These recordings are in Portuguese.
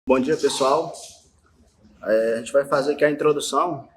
Bom dia, pessoal. A gente vai fazer aqui a introdução,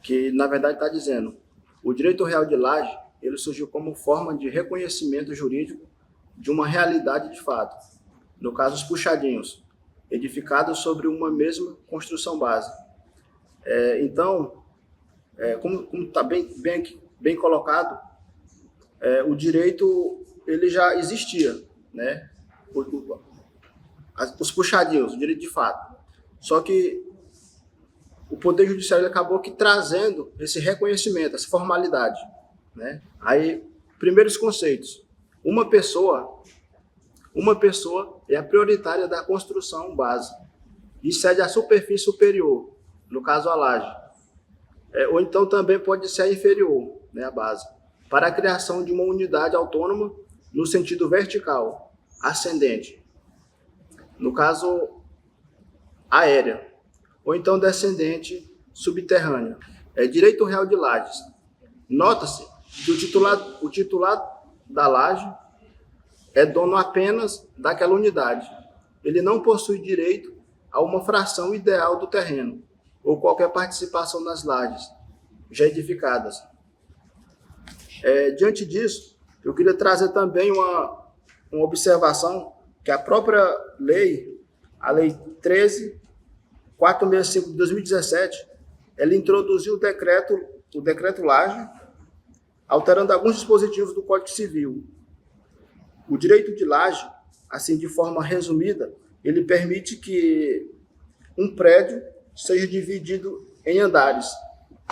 que na verdade está dizendo: o direito real de laje ele surgiu como forma de reconhecimento jurídico de uma realidade de fato, no caso os puxadinhos, edificados sobre uma mesma construção base. Então, como está bem colocado, o direito ele já existia, né? Os puxadinhos, o direito de fato. Só que o Poder Judiciário acabou que trazendo esse reconhecimento, essa formalidade, né? Aí, primeiros conceitos. Uma pessoa é a prioritária da construção base e cede a superfície superior, no caso a laje. Ou então também pode ser a inferior, né, a base, para a criação de uma unidade autônoma no sentido vertical, ascendente. No caso, aérea, ou então descendente subterrânea. Direito real de lajes. Nota-se que o titular da laje é dono apenas daquela unidade. Ele não possui direito a uma fração ideal do terreno, ou qualquer participação nas lajes já edificadas. Diante disso, eu queria trazer também uma observação que a própria lei, a Lei 13.465 de 2017, ela introduziu o decreto Laje, alterando alguns dispositivos do Código Civil. O direito de laje, assim de forma resumida, ele permite que um prédio seja dividido em andares,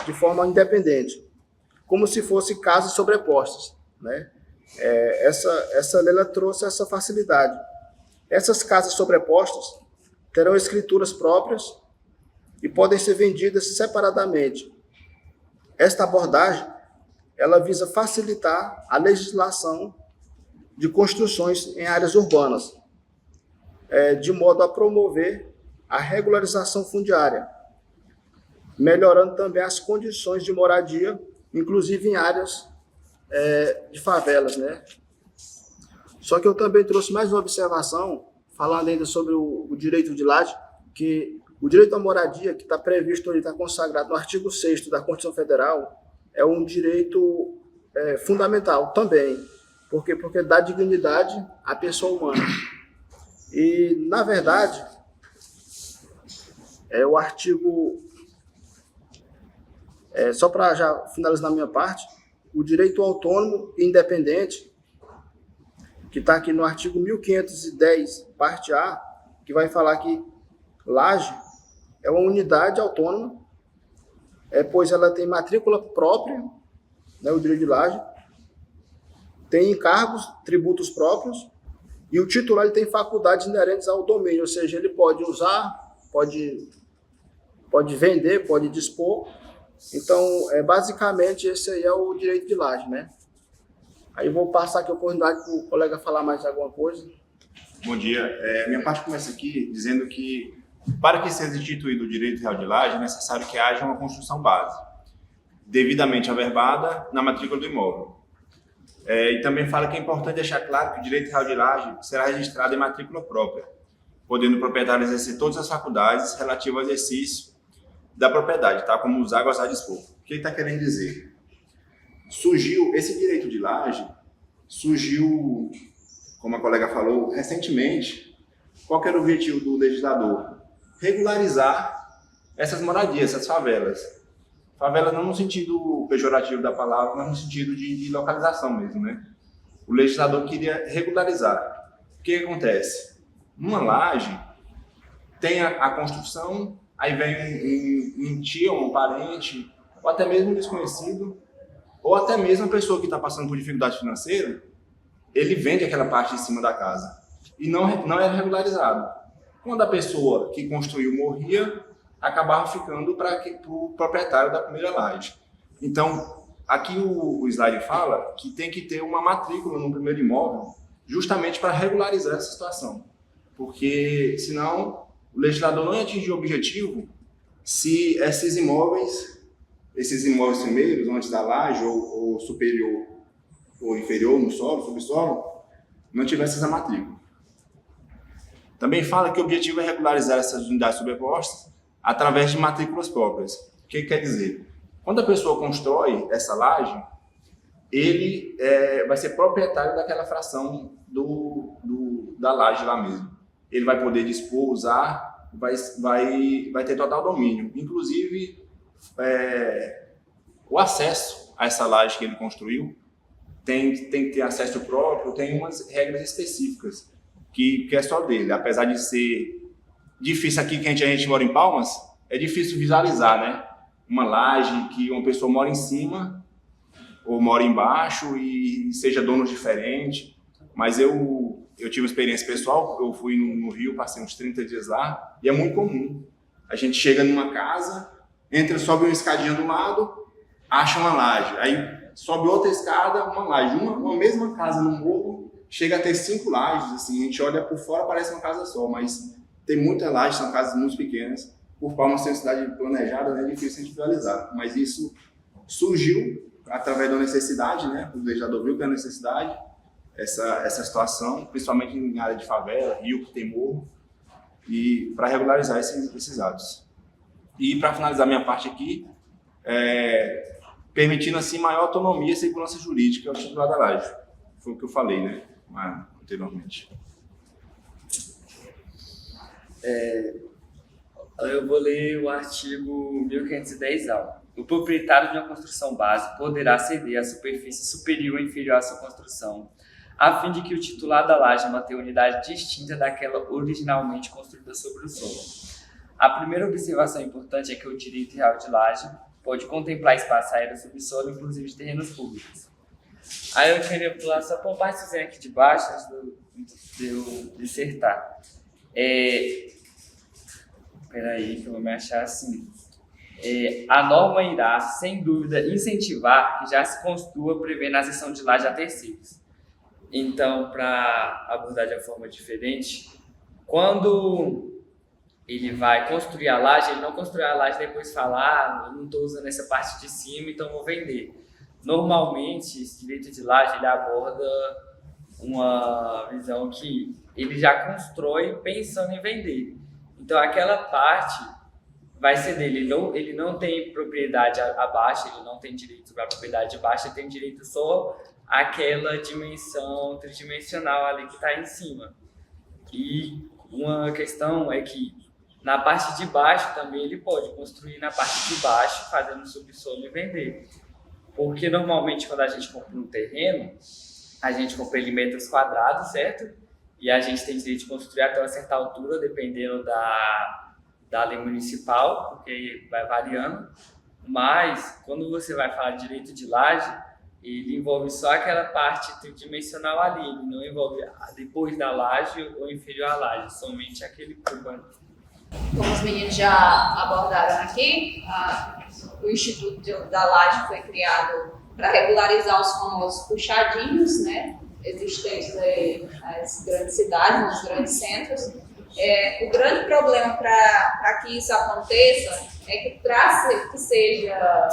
de forma independente, como se fossem casas sobrepostas, né? Essa lei ela trouxe essa facilidade. Essas casas sobrepostas terão escrituras próprias e podem ser vendidas separadamente. Esta abordagem ela visa facilitar a legislação de construções em áreas urbanas, de modo a promover a regularização fundiária, melhorando também as condições de moradia, inclusive em áreas de favelas, né? Só que eu também trouxe mais uma observação, falando ainda sobre o direito de laje, que o direito à moradia, que está previsto ali, está consagrado no artigo 6º da Constituição Federal, é um direito fundamental também. Por quê? Porque dá dignidade à pessoa humana. E, na verdade, o artigo... só para já finalizar a minha parte, o direito autônomo e independente, que está aqui no artigo 1510, parte A, que vai falar que laje é uma unidade autônoma, pois ela tem matrícula própria, né, o direito de laje, tem encargos, tributos próprios, e o titular ele tem faculdades inerentes ao domínio, ou seja, ele pode usar, pode vender, pode dispor. Então, basicamente, esse aí é o direito de laje, né? Aí eu vou passar aqui a oportunidade para o colega falar mais alguma coisa. Bom dia. Minha parte começa aqui dizendo que, para que seja instituído o direito real de laje, é necessário que haja uma construção base, devidamente averbada na matrícula do imóvel. E também fala que é importante deixar claro que o direito real de laje será registrado em matrícula própria, podendo o proprietário exercer todas as faculdades relativas ao exercício da propriedade, tá? Como usar, gozar, dispor. O que ele está querendo dizer? Esse direito de laje surgiu, como a colega falou, recentemente. Qual que era o objetivo do legislador? Regularizar essas moradias, essas favelas. Favela não no sentido pejorativo da palavra, mas no sentido de localização mesmo, né? O legislador queria regularizar. O que acontece? Numa laje, tem a construção, aí vem um tio, um parente, ou até mesmo um desconhecido, ou até mesmo a pessoa que está passando por dificuldade financeira, ele vende aquela parte de cima da casa e não era regularizado. Quando a pessoa que construiu morria, acabava ficando para o proprietário da primeira laje. Então, aqui o slide fala que tem que ter uma matrícula no primeiro imóvel, justamente para regularizar essa situação. Porque, senão, o legislador não ia atingir o objetivo se esses imóveis primeiros, antes da laje, ou superior ou inferior, no solo, subsolo, não tivesse essa matrícula. Também fala que o objetivo é regularizar essas unidades sobrepostas através de matrículas próprias. O que quer dizer? Quando a pessoa constrói essa laje, ele vai ser proprietário daquela fração da laje lá mesmo. Ele vai poder dispor, usar, vai ter total domínio. Inclusive, o acesso a essa laje que ele construiu tem que ter acesso próprio, tem umas regras específicas que é só dele. Apesar de ser difícil aqui, que a gente mora em Palmas, é difícil visualizar, né? Uma laje que uma pessoa mora em cima ou mora embaixo e seja dono diferente. Mas eu tive uma experiência pessoal, eu fui no Rio, passei uns 30 dias lá, e é muito comum. A gente chega numa casa, sobe uma escadinha do lado, acha uma laje. Aí sobe outra escada, uma laje. Uma mesma casa no morro, chega a ter 5 lajes. Assim, a gente olha por fora, parece uma casa só, mas tem muitas lajes, são casas muito pequenas. Por Palmas ser uma cidade planejada, é difícil a gente visualizar. Mas isso surgiu através da necessidade, né? O legislador viu que é a necessidade, essa situação, principalmente em área de favela, rio que tem morro, e para regularizar esses atos. E para finalizar minha parte aqui, permitindo assim maior autonomia e segurança jurídica ao titular da laje. Foi o que eu falei, né? Anteriormente. Eu vou ler o artigo 1510A. O proprietário de uma construção base poderá ceder a superfície superior ou inferior à sua construção, a fim de que o titular da laje mantenha unidade distinta daquela originalmente construída sobre o solo. A primeira observação importante é que o direito real de laje pode contemplar espaço aéreo subsolo, inclusive de terrenos públicos. Aí eu queria pular só para um partezinho aqui de baixo, antes de eu dissertar. Peraí, que eu vou me achar assim. A norma irá, sem dúvida, incentivar que já se construa prevendo a cessão de laje a terceiros. Então, para abordar de uma forma diferente, quando ele vai construir a laje, ele não constrói a laje e depois fala, eu não estou usando essa parte de cima, então vou vender. Normalmente, esse direito de laje ele aborda uma visão que ele já constrói pensando em vender. Então, aquela parte vai ser dele. Ele não tem propriedade abaixo, ele não tem direito sobre a propriedade de baixo, ele tem direito só àquela dimensão tridimensional ali que está em cima. E uma questão é que na parte de baixo também ele pode construir na parte de baixo, fazendo subsolo e vender. Porque normalmente quando a gente compra um terreno, a gente compra ele em metros quadrados, certo? E a gente tem direito de construir até uma certa altura, dependendo da lei municipal, porque vai variando. Mas, quando você vai falar de direito de laje, ele envolve só aquela parte tridimensional ali, ele não envolve depois da laje ou inferior à laje, somente aquele cubo. Como os meninos já abordaram aqui, o Instituto da Laje foi criado para regularizar os famosos puxadinhos, né, existentes nas grandes cidades, nos grandes centros. O grande problema para que isso aconteça é que, para que seja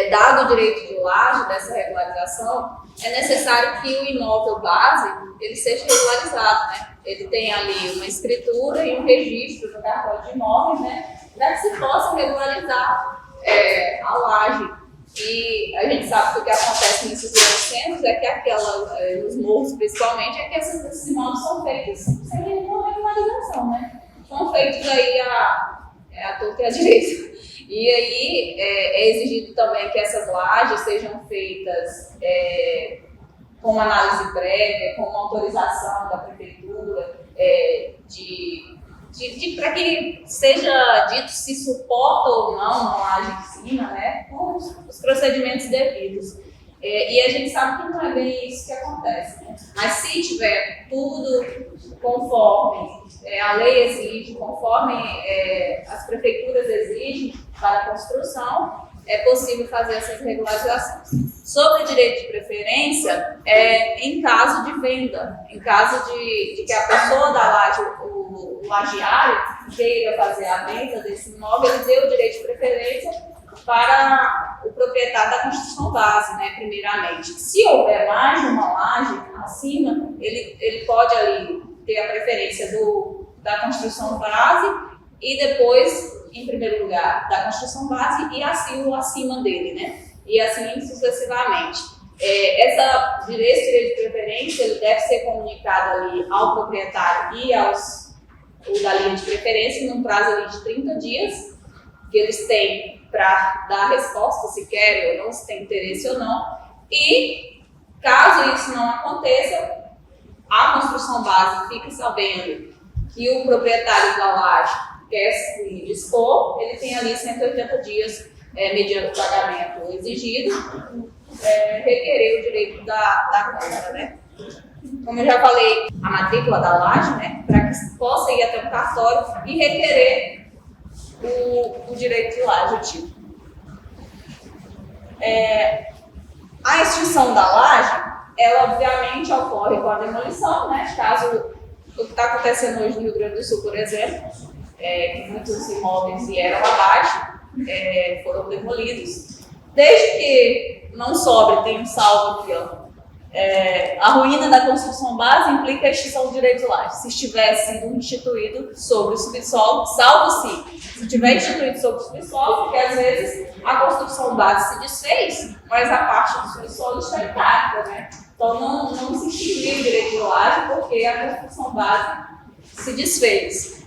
dado o direito de laje dessa regularização, é necessário que o imóvel base ele seja regularizado, né? Ele tem ali uma escritura e um registro no cartório de imóveis, né? Para que se possa regularizar a laje. E a gente sabe que o que acontece nesses grandes centros é que nos morros principalmente, é que esses imóveis são feitos sem nenhuma regularização, né? São feitos aí à torta e à direita. E aí é exigido também que essas lajes sejam feitas com análise prévia, com uma autorização da prefeitura, para que seja dito se suporta ou não uma laje em cima, né, com os procedimentos devidos. E a gente sabe que não é bem isso que acontece, né? Mas se tiver tudo conforme a lei exige, conforme as prefeituras exigem para a construção, é possível fazer essas regularizações. Sobre o direito de preferência, em caso de venda, em caso de que a pessoa da laje, o lajeário, queira fazer a venda desse imóvel, ele dê o direito de preferência para o proprietário da construção base, né, primeiramente. Se houver mais de uma laje acima, ele pode ali ter a preferência da construção base e depois, em primeiro lugar, da construção base e assim o acima dele, né? E assim sucessivamente. Esse direito de preferência ele deve ser comunicado ali ao proprietário e o da linha de preferência num prazo ali de 30 dias, que eles têm para dar resposta se querem ou não, se tem interesse ou não. E, caso isso não aconteça, a construção base fica sabendo que o proprietário da laje quer se dispor, ele tem ali 180 dias, mediante o pagamento exigido, requerer o direito da Câmara, né? Como eu já falei, a matrícula da laje, né, para que possa ir até o cartório e requerer o direito de laje, o tipo. A extinção da laje, ela obviamente ocorre com a demolição, né? Caso o que está acontecendo hoje no Rio Grande do Sul, por exemplo, que muitos imóveis vieram abaixo, foram demolidos. Desde que não sobre, tem um salvo aqui, ó. A ruína da construção base implica a extinção do direito de laje. Se estiver sido instituído sobre o subsolo, salvo se estiver instituído sobre o subsolo, porque às vezes a construção base se desfez, mas a parte do subsolo está intacta, né? Então não se institui o direito de laje porque a construção base se desfez.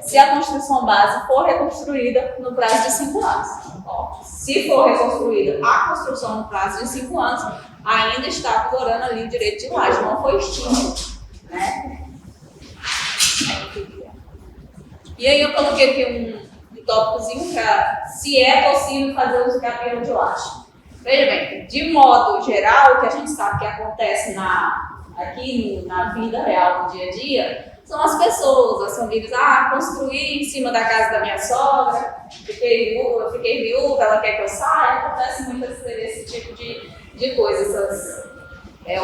Se a construção base for reconstruída no prazo de 5 anos. Então, se for reconstruída a construção no prazo de 5 anos, ainda está vigorando ali o direito de laje, não foi extinto, né? E aí eu coloquei aqui um tópicozinho para se é possível fazer uso capião de laje. Veja bem, de modo geral, o que a gente sabe que acontece aqui na vida real, no dia a dia, são as pessoas, as famílias, construí em cima da casa da minha sogra, fiquei viúva, ela quer que eu saia, acontece muito esse tipo de coisas.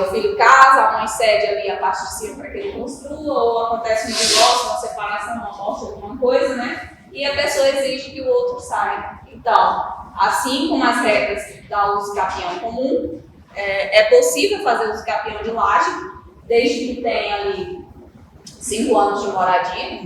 O filho casa, a mãe cede ali a parte de cima para que ele construa, ou acontece um divórcio, uma separação, uma morte, alguma coisa, né? E a pessoa exige que o outro saia. Então, assim como as regras da uso capião comum, é possível fazer uso capião de laje, desde que tenha ali 5 anos de moradia,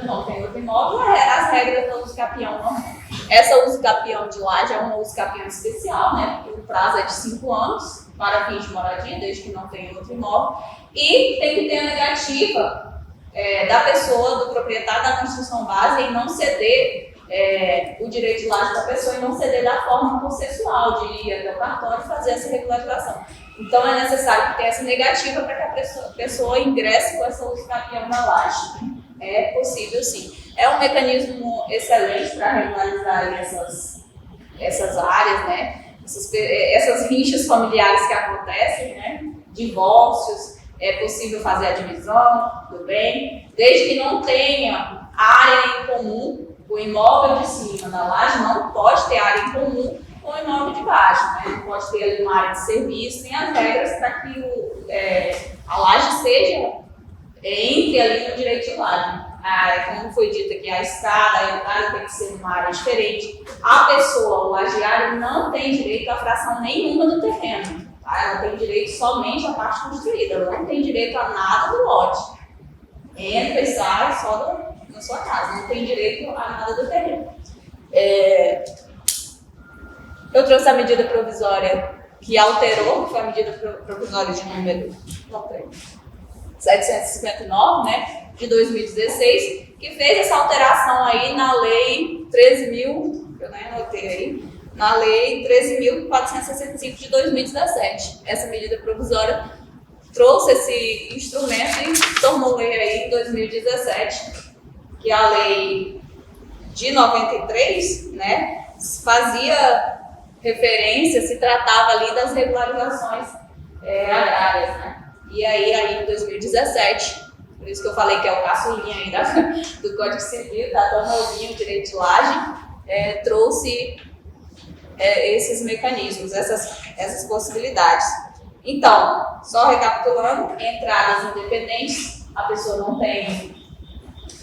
não tem outro imóvel, as regras do uso capião não. Essa uso capião de laje é uma uso capião especial, né? Porque o prazo é de 5 anos para fins de moradia, desde que não tenha outro imóvel. E tem que ter a negativa da pessoa, do proprietário da construção base, em não ceder o direito de laje da pessoa e não ceder da forma processual de ir até o cartório e fazer essa regularização. Então é necessário que tenha essa negativa para que a pessoa ingresse com essa uso capião na laje. É possível sim. É um mecanismo excelente para regularizar essas áreas, né? Essas rixas familiares que acontecem, né? Divórcios, é possível fazer a divisão do bem, desde que não tenha área em comum. O imóvel de cima da laje não pode ter área em comum com o imóvel de baixo, né? Não pode ter ali uma área de serviço, tem as regras para que a laje seja entre ali no direito de laje. Como foi dito aqui, a escada, a entrada tem que ser numa área diferente. A pessoa, o lajeário, não tem direito a fração nenhuma do terreno. Tá? Ela tem direito somente à parte construída, ela não tem direito a nada do lote. Entra e sai só na sua casa, não tem direito a nada do terreno. Eu trouxe a medida provisória que alterou, que foi a medida provisória de número 759, né, de 2016, que fez essa alteração aí na lei 13.000, eu nem anotei aí, na lei 13.465 de 2017. Essa medida provisória trouxe esse instrumento e tornou lei aí em 2017, que a lei de 93, né, fazia referência, se tratava ali das regularizações agrárias, né? E aí em 2017, por isso que eu falei que é o caçulinha aí do Código Civil, tá tão novinho o direito de laje, trouxe esses mecanismos, essas possibilidades. Então, só recapitulando, entradas independentes, a pessoa não tem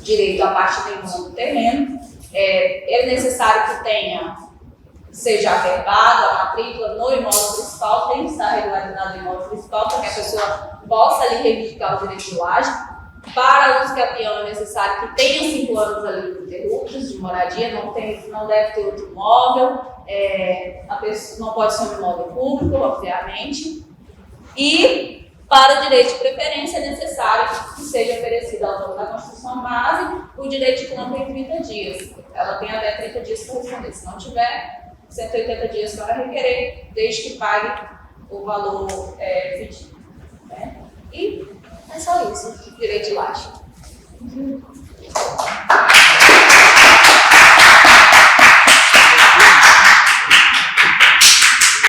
direito à parte nenhuma do terreno, é necessário que seja averbado a matrícula no imóvel principal, tem que estar regularizado no imóvel principal para que a pessoa possa ali reivindicar o direito de laje. Para uso capião é necessário que tenha 5 anos ali ininterruptos de moradia, não deve ter outro imóvel, a pessoa não pode ser um imóvel público, obviamente. E para o direito de preferência é necessário que seja oferecido ao autor da construção base o direito de compra em 30 dias. Ela tem até 30 dias para responder. Se não tiver, 180 dias para requerer, desde que pague o valor pedido. Né? E é só isso, direito de laje.